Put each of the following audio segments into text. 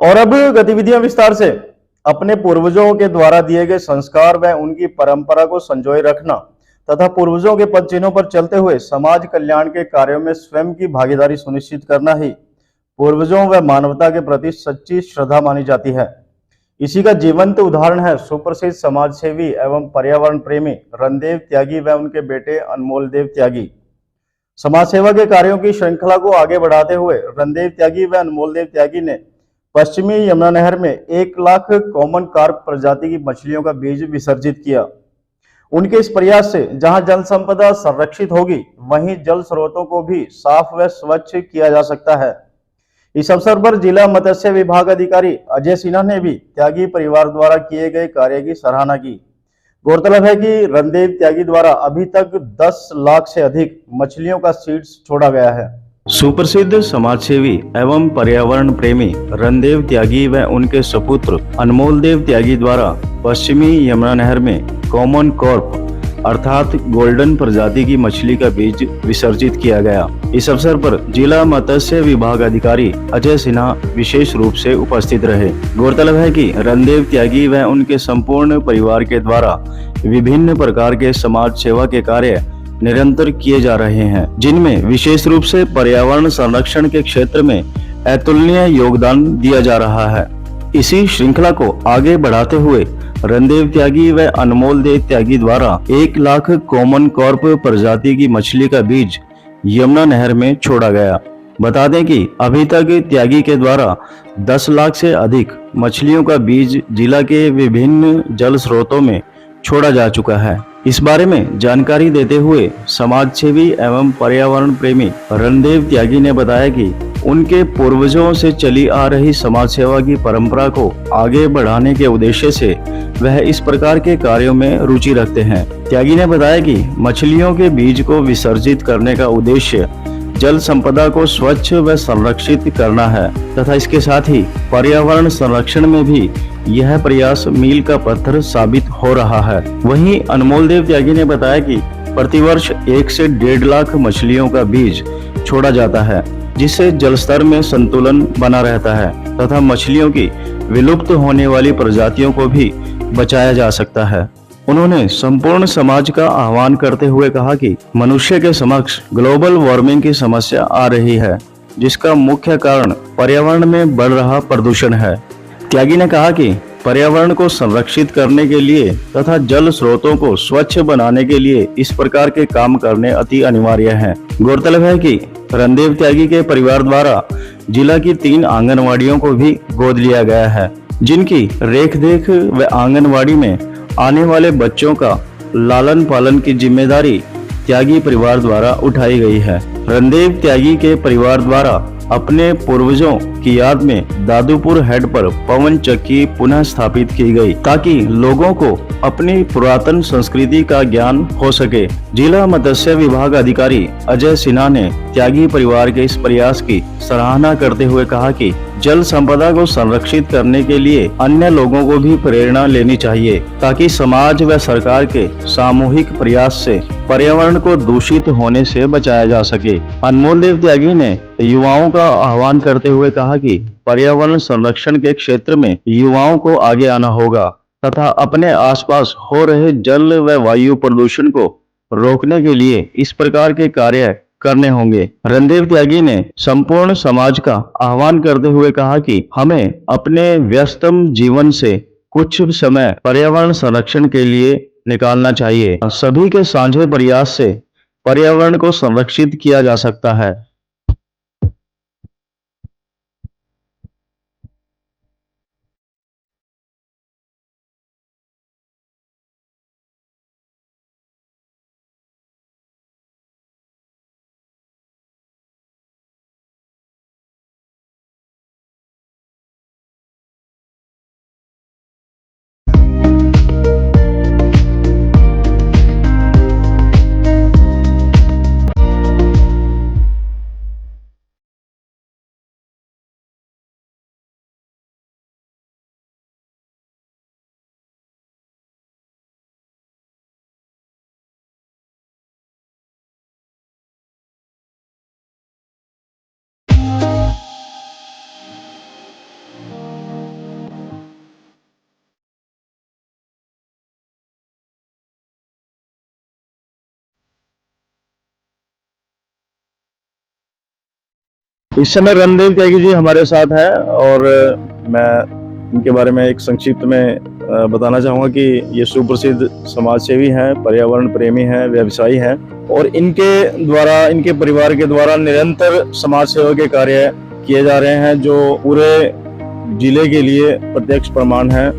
और अब गतिविधियां विस्तार से। अपने पूर्वजों के द्वारा दिए गए संस्कार व उनकी परंपरा को संजोए रखना तथा पूर्वजों के पद चिन्हों पर चलते हुए समाज कल्याण के कार्यों में स्वयं की भागीदारी सुनिश्चित करना ही पूर्वजों व मानवता के प्रति सच्ची श्रद्धा मानी जाती है। इसी का जीवंत उदाहरण है सुप्रसिद्ध समाजसेवी एवं पर्यावरण प्रेमी रणदेव त्यागी व उनके बेटे अनमोल देव त्यागी। समाज सेवा के कार्यों की श्रृंखला को आगे बढ़ाते हुए रणदेव त्यागी व अनमोल देव त्यागी ने पश्चिमी यमुना नहर में 1 लाख कॉमन कार्प प्रजाति की मछलियों का बीज विसर्जित किया। उनके इस प्रयास से जहां जल संपदा संरक्षित होगी, वहीं जल स्रोतों को भी साफ व स्वच्छ किया जा सकता है। इस अवसर पर जिला मत्स्य विभाग अधिकारी अजय सिन्हा ने भी त्यागी परिवार द्वारा किए गए कार्य की सराहना की। गौरतलब है कि रणदेव त्यागी द्वारा अभी तक 10 लाख से अधिक मछलियों का सीड्स छोड़ा गया है। सुप्रसिद्ध समाजसेवी एवं पर्यावरण प्रेमी रणदेव त्यागी व उनके सपुत्र अनमोल देव त्यागी द्वारा पश्चिमी यमुना नहर में कॉमन कॉर्प अर्थात गोल्डन प्रजाति की मछली का बीज विसर्जित किया गया। इस अवसर पर जिला मत्स्य विभाग अधिकारी अजय सिन्हा विशेष रूप से उपस्थित रहे। गौरतलब है कि रणदेव त्यागी व उनके संपूर्ण परिवार के द्वारा विभिन्न प्रकार के समाज सेवा के कार्य निरंतर किए जा रहे हैं, जिनमें विशेष रूप से पर्यावरण संरक्षण के क्षेत्र में अतुलनीय योगदान दिया जा रहा है। इसी श्रृंखला को आगे बढ़ाते हुए रणदेव त्यागी व अनमोल देव त्यागी द्वारा 1 लाख कॉमन कॉर्प प्रजाति की मछली का बीज यमुना नहर में छोड़ा गया। बता दें कि अभी तक त्यागी के द्वारा 10 लाख से अधिक मछलियों का बीज जिला के विभिन्न जल स्रोतों में छोड़ा जा चुका है। इस बारे में जानकारी देते हुए समाजसेवी एवं पर्यावरण प्रेमी रणदेव त्यागी ने बताया कि उनके पूर्वजों से चली आ रही समाज सेवा की परंपरा को आगे बढ़ाने के उद्देश्य से वह इस प्रकार के कार्यों में रुचि रखते हैं। त्यागी ने बताया कि मछलियों के बीज को विसर्जित करने का उद्देश्य जल संपदा को स्वच्छ व संरक्षित करना है तथा इसके साथ ही पर्यावरण संरक्षण में भी यह प्रयास मील का पत्थर साबित हो रहा है। वहीं अनमोल देव त्यागी ने बताया कि प्रतिवर्ष 1 से 1.5 लाख मछलियों का बीज छोड़ा जाता है, जिससे जल स्तर में संतुलन बना रहता है तथा मछलियों की विलुप्त होने वाली प्रजातियों को भी बचाया जा सकता है। उन्होंने संपूर्ण समाज का आह्वान करते हुए कहा कि मनुष्य के समक्ष ग्लोबल वार्मिंग की समस्या आ रही है, जिसका मुख्य कारण पर्यावरण में बढ़ रहा प्रदूषण है। त्यागी ने कहा कि पर्यावरण को संरक्षित करने के लिए तथा जल स्रोतों को स्वच्छ बनाने के लिए इस प्रकार के काम करने अति अनिवार्य हैं। गौरतलब है कि रणदेव त्यागी के परिवार द्वारा जिला की 3 आंगनवाड़ियों को भी गोद लिया गया है, जिनकी रेख-देख व आंगनवाड़ी में आने वाले बच्चों का लालन पालन की जिम्मेदारी त्यागी परिवार द्वारा उठाई गई है। रणदेव त्यागी के परिवार द्वारा अपने पूर्वजों की याद में दादूपुर हेड पर पवन चक्की पुनः स्थापित की गई, ताकि लोगों को अपनी पुरातन संस्कृति का ज्ञान हो सके। जिला मत्स्य विभाग अधिकारी अजय सिन्हा ने त्यागी परिवार के इस प्रयास की सराहना करते हुए कहा कि जल संपदा को संरक्षित करने के लिए अन्य लोगों को भी प्रेरणा लेनी चाहिए, ताकि समाज व सरकार के सामूहिक प्रयास से पर्यावरण को दूषित होने से बचाया जा सके। अनमोल देव त्यागी ने युवाओं का आह्वान करते हुए कहा कि पर्यावरण संरक्षण के क्षेत्र में युवाओं को आगे आना होगा तथा अपने आसपास हो रहे जल व वायु प्रदूषण को रोकने के लिए इस प्रकार के कार्य करने होंगे। रणदेव त्यागी ने संपूर्ण समाज का आह्वान करते हुए कहा कि हमें अपने व्यस्तम जीवन से कुछ समय पर्यावरण संरक्षण के लिए निकालना चाहिए। सभी के साझे प्रयास से पर्यावरण को संरक्षित किया जा सकता है। इस समय रणदेव त्यागी जी हमारे साथ हैं और मैं इनके बारे में एक संक्षिप्त में बताना चाहूँगा कि ये सुप्रसिद्ध समाज सेवी हैं, पर्यावरण प्रेमी हैं, व्यवसायी हैं और इनके परिवार के द्वारा निरंतर समाज सेवा के कार्य किए जा रहे हैं जो पूरे जिले के लिए प्रत्यक्ष प्रमाण है।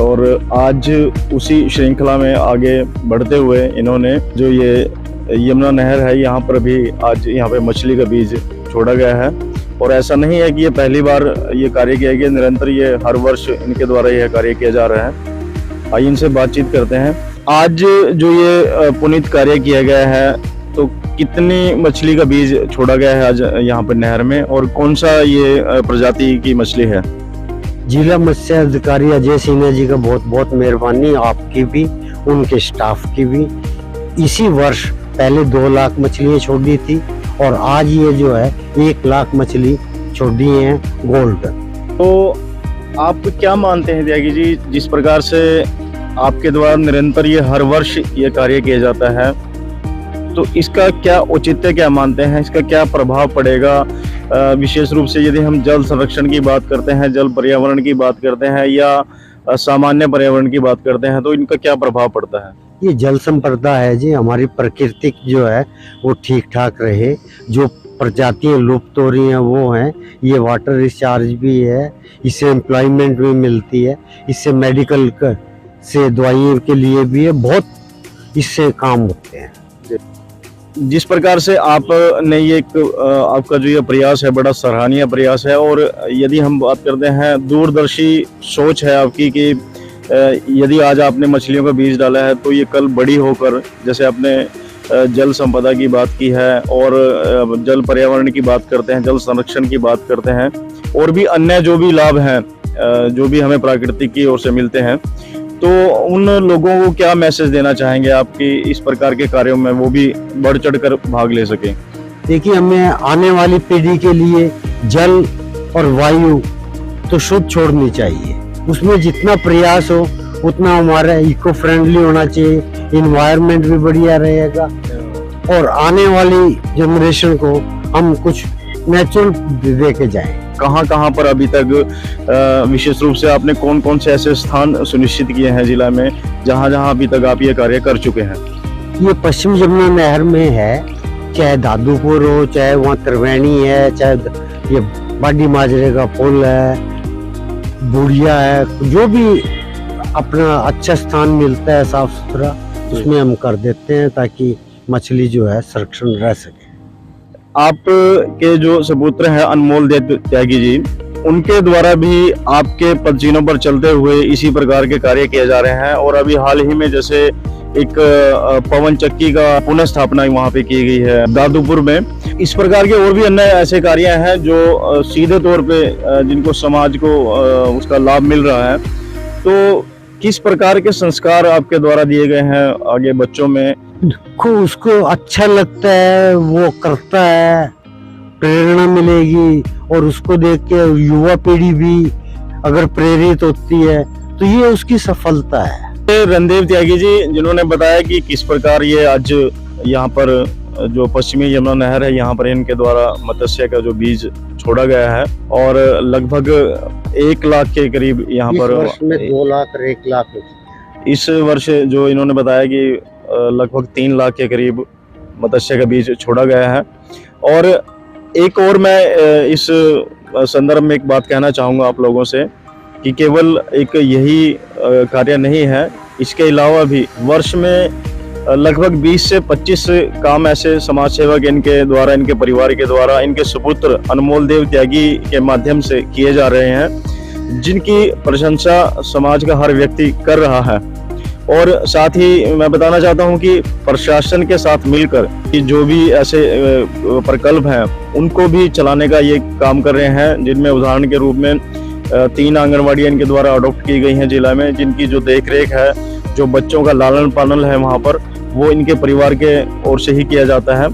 और आज उसी श्रृंखला में आगे बढ़ते हुए इन्होंने जो ये यमुना नहर है यहाँ पर भी आज यहाँ पे मछली का बीज छोड़ा गया है। और ऐसा नहीं है कि ये पहली बार ये कार्य किया गया, निरंतर ये हर वर्ष इनके द्वारा यह कार्य किया जा रहा है। आइए इनसे बातचीत करते हैं। आज जो ये पुनीत कार्य किया गया है तो कितनी मछली का बीज छोड़ा गया है आज यहाँ पर नहर में और कौन सा ये प्रजाति की मछली है? जिला मत्स्य अधिकारी अजय सिन्हा जी का बहुत बहुत मेहरबानी, आपकी भी उनके स्टाफ की भी। इसी वर्ष पहले 2 लाख मछलियाँ छोड़ी थी और आज ये जो है 1 लाख मछली छोड़ी हैं गोल्ड। तो आप क्या मानते हैं त्यागी जी, जिस प्रकार से आपके द्वारा निरंतर ये हर वर्ष ये कार्य किया जाता है, तो इसका क्या औचित्य क्या मानते हैं, इसका क्या प्रभाव पड़ेगा? विशेष रूप से यदि हम जल संरक्षण की बात करते हैं, जल पर्यावरण की बात करते हैं या सामान्य पर्यावरण की बात करते हैं, तो इनका क्या प्रभाव पड़ता है? ये जल संपदा है जी, हमारी प्राकृतिक जो है वो ठीक ठाक रहे। जो प्रजातियां लुप्त हो रही हैं वो हैं, ये वाटर रिचार्ज भी है, इससे एम्प्लॉयमेंट भी मिलती है, इससे मेडिकल से दवाइयों के लिए भी है, बहुत इससे काम होते हैं। जिस प्रकार से आपने ये आपका जो ये प्रयास है बड़ा सराहनीय प्रयास है और यदि हम बात करते हैं दूरदर्शी सोच है आपकी कि यदि आज आपने मछलियों का बीज डाला है तो ये कल बड़ी होकर, जैसे आपने जल संपदा की बात की है और जल पर्यावरण की बात करते हैं, जल संरक्षण की बात करते हैं और भी अन्य जो भी लाभ हैं जो भी हमें प्राकृतिक की ओर से मिलते हैं, तो उन लोगों को क्या मैसेज देना चाहेंगे आपकी इस प्रकार के कार्यों में वो भी बढ़ चढ़ कर भाग ले सकें? देखिए, हमें आने वाली पीढ़ी के लिए जल और वायु तो शुद्ध छोड़नी चाहिए। उसमें जितना प्रयास हो उतना हमारा इको फ्रेंडली होना चाहिए, इन्वायरमेंट भी बढ़िया रहेगा और आने वाली जनरेशन को हम कुछ नेचुरल दे के जाएं। कहाँ पर अभी तक विशेष रूप से आपने कौन कौन से ऐसे स्थान सुनिश्चित किए हैं जिला में जहाँ अभी तक आप ये कार्य कर चुके हैं? ये पश्चिम यमुना नहर में है, चाहे दादूपुर हो, चाहे वहाँ त्रिवेणी है, चाहे ये बाडी माजरे का पुल है, बुढ़िया है, जो भी अपना अच्छा स्थान मिलता है साफ सुथरा उसमें हम कर देते हैं ताकि मछली जो है संरक्षण रह सके। आपके जो सपुत्र हैं अनमोल देव त्यागी जी, उनके द्वारा भी आपके पदचिन्हों पर चलते हुए इसी प्रकार के कार्य किए जा रहे हैं और अभी हाल ही में जैसे एक पवन चक्की का पुनः स्थापना वहाँ पे की गई है दादूपुर में। इस प्रकार के और भी अन्य ऐसे कार्य हैं जो सीधे तौर पे जिनको समाज को उसका लाभ मिल रहा है। तो किस प्रकार के संस्कार आपके द्वारा दिए गए हैं आगे बच्चों में? उसको अच्छा लगता है, वो करता है, प्रेरणा मिलेगी और उसको देख के युवा पीढ़ी भी अगर प्रेरित होती है तो ये उसकी सफलता है। रणदेव त्यागी जी जिन्होंने बताया कि किस प्रकार ये आज यहाँ पर जो पश्चिमी यमुना नहर है यहाँ पर इनके द्वारा मत्स्य का जो बीज छोड़ा गया है और लगभग 1 लाख के करीब यहाँ पर इस वर्ष में 2 लाख और 1 लाख इस वर्ष जो इन्होंने बताया कि लगभग 3 लाख के करीब मत्स्य का बीज छोड़ा गया है। और एक और मैं इस संदर्भ में एक बात कहना चाहूँगा आप लोगों से कि केवल एक यही कार्य नहीं है, इसके अलावा भी वर्ष में लगभग 20 से 25 काम ऐसे समाज सेवक इनके द्वारा, इनके परिवार के द्वारा, इनके सुपुत्र अनमोल देव त्यागी के माध्यम से किए जा रहे हैं, जिनकी प्रशंसा समाज का हर व्यक्ति कर रहा है। और साथ ही मैं बताना चाहता हूं कि प्रशासन के साथ मिलकर कि जो भी ऐसे प्रकल्प हैं उनको भी चलाने का ये काम कर रहे हैं, जिनमें उदाहरण के रूप में 3 आंगनवाड़ी इनके द्वारा अडॉप्ट की गई हैं जिला में, जिनकी जो देखरेख है, जो बच्चों का लालन पालन है वहाँ पर, वो इनके परिवार के ओर से ही किया जाता है।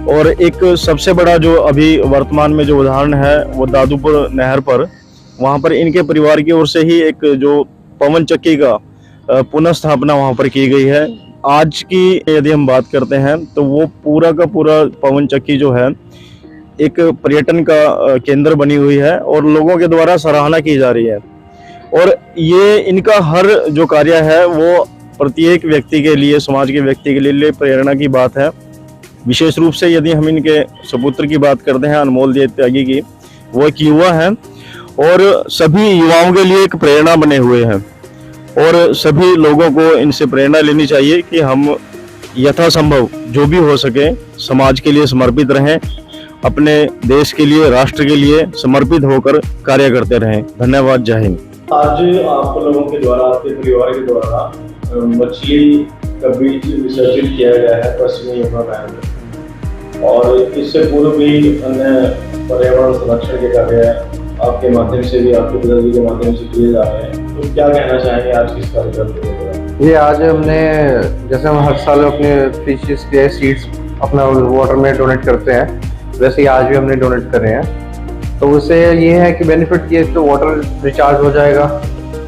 और एक सबसे बड़ा जो अभी वर्तमान में जो उदाहरण है वो दादूपुर नहर पर, वहाँ पर इनके परिवार की ओर से ही एक जो पवन चक्की का पुनः स्थापना वहाँ पर की गई है। आज की यदि हम बात करते हैं तो वो पूरा का पूरा पवन चक्की जो है एक पर्यटन का केंद्र बनी हुई है और लोगों के द्वारा सराहना की जा रही है। और ये इनका हर जो कार्य है वो प्रत्येक व्यक्ति के लिए, समाज के व्यक्ति के लिए प्रेरणा की बात है। विशेष रूप से यदि हम इनके सपुत्र की बात करते हैं, अनमोल त्यागी की, वो एक युवा है और सभी युवाओं के लिए एक प्रेरणा बने हुए हैं। और सभी लोगों को इनसे प्रेरणा लेनी चाहिए कि हम यथासंभव जो भी हो सके समाज के लिए समर्पित रहें, अपने देश के लिए, राष्ट्र के लिए समर्पित होकर कार्य करते रहें। धन्यवाद। जय हिंद। आज आप लोगों के द्वारा, आपके परिवार के द्वारा मछली का बीज विसर्जित किया गया है पश्चिमी यमुना नहर में, और इससे पूर्व भी अन्य पर्यावरण संरक्षण के कार्य आपके माध्यम से भी, आपके पिताजी के माध्यम से किए जा रहे हैं। तो क्या कहना चाहेंगे आज किस कार्यक्रम के? ये आज हमने, जैसे हम हर साल अपने फिशेस के सीड्स अपना वाटर में डोनेट करते हैं, वैसे ही आज भी हमने डोनेट कर रहे हैं। तो उससे ये है कि बेनिफिट ये, तो वाटर रिचार्ज हो जाएगा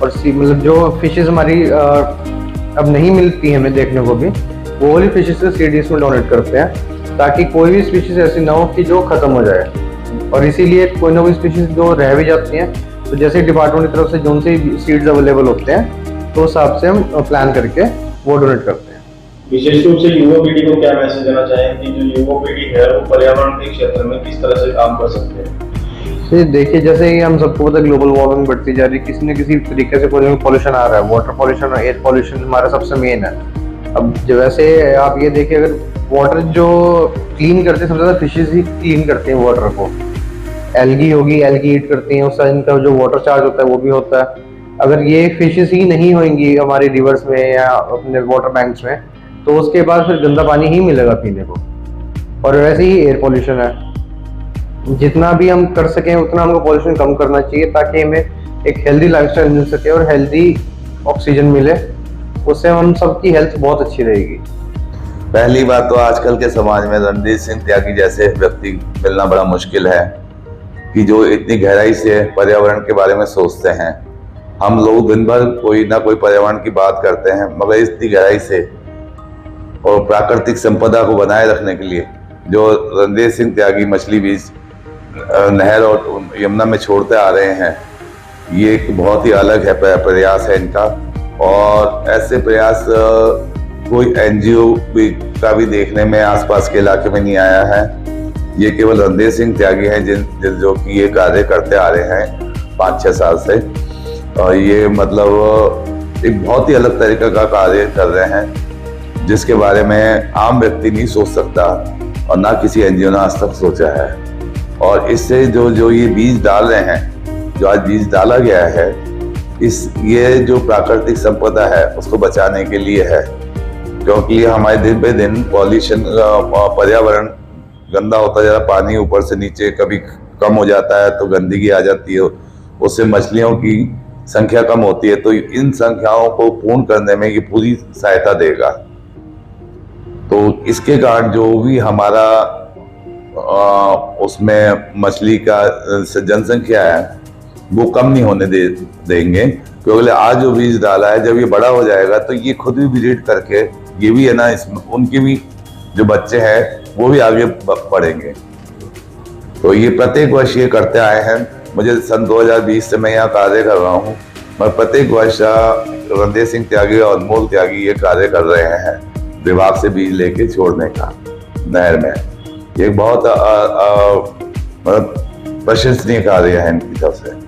और मतलब जो फिशेस हमारी अब नहीं मिलती हमें देखने को भी, वो वाली फिशेस के सीड इसमें डोनेट करते हैं, ताकि कोई भी स्पीशीज ऐसी ना हो कि जो खत्म हो जाए। और इसीलिए कोई ना कोई स्पीशीज जो रह भी जाती हैं, तो जैसे डिपार्टमेंट की तरफ से जो से सीड्स अवेलेबल होते हैं, तो उस हिसाब से हम प्लान करके वो डोनेट करते हैं। विशेष रूप से युवा पीढ़ी को क्या मैसेज देना चाहेंगे कि जो युवा पीढ़ी है वो पर्यावरण के क्षेत्र में किस तरह से काम कर सकते हैं? देखिए, जैसे ही हम सबको पता ग्लोबल वार्मिंग बढ़ती जा रही है, किसी न किसी तरीके से कोई पॉल्यूशन आ रहा है। वाटर पॉल्यूशन और एयर पॉल्यूशन हमारा सबसे मेन है। अब जो वैसे आप ये देखिए, अगर वाटर जो क्लीन करते हैं, सबसे ज़्यादा फिशेज ही क्लीन करते हैं वाटर को। एल्गी होगी, एल्गी ईट करती हैं, उससे इनका जो वाटर चार्ज होता है वो भी होता है। अगर ये फिशेज ही नहीं होंगी हमारे रिवर्स में या अपने वाटर बैंक्स में, तो उसके बाद फिर गंदा पानी ही मिलेगा पीने को। और वैसे ही एयर पॉल्यूशन है, जितना भी हम कर सकें उतना हमको पॉल्यूशन कम करना चाहिए, ताकि हमें एक हेल्दी लाइफस्टाइल मिल सके और हेल्दी ऑक्सीजन मिले। उससे हम सबकी हेल्थ बहुत अच्छी रहेगी। पहली बात तो आजकल के समाज में रणधीर सिंह त्यागी जैसे व्यक्ति मिलना बड़ा मुश्किल है, कि जो इतनी गहराई से पर्यावरण के बारे में सोचते हैं। हम लोग दिन भर कोई ना कोई पर्यावरण की बात करते हैं, मगर इतनी गहराई से और प्राकृतिक संपदा को बनाए रखने के लिए जो रणधीर सिंह त्यागी मछली बीज नहर और यमुना में छोड़ते आ रहे हैं, ये एक बहुत ही अलग है प्रयास है इनका। और ऐसे प्रयास कोई एनजीओ का भी देखने में आसपास के इलाके में नहीं आया है। ये केवल रणधीर सिंह त्यागी हैं जो कि ये कार्य करते आ रहे हैं 5-6 साल से। और ये मतलब एक बहुत ही अलग तरीके का कार्य कर रहे हैं, जिसके बारे में आम व्यक्ति नहीं सोच सकता और ना किसी एनजीओ ने आज तक सोचा है। और इससे जो ये बीज डाल रहे हैं, जो आज बीज डाला गया है, ये जो प्राकृतिक संपदा है उसको बचाने के लिए है। क्योंकि हमारे दिन पे दिन पॉल्यूशन, पर्यावरण गंदा होता जा रहा है, पानी ऊपर से नीचे कभी कम हो जाता है तो गंदगी आ जाती है, उससे मछलियों की संख्या कम होती है। तो इन संख्याओं को पूर्ण करने में ये पूरी सहायता देगा। तो इसके कारण जो भी हमारा उसमें मछली का जनसंख्या है वो कम नहीं होने देंगे। क्योंकि आज जो बीज डाला है, जब ये बड़ा हो जाएगा तो ये खुद भी ब्रीड करके, ये भी है ना, इसमें उनके भी जो बच्चे हैं वो भी आगे बढ़ेंगे। तो ये प्रत्येक वर्ष ये करते आए हैं। मुझे सन 2020 से मैं यहाँ कार्य कर रहा हूँ, मैं प्रत्येक वर्ष रणधीर सिंह त्यागी और अनमोल त्यागी ये कार्य कर रहे हैं, विभाग से बीज लेके छोड़ने का नहर में। ये बहुत प्रशंसनीय कार्य है इनकी तरफ से।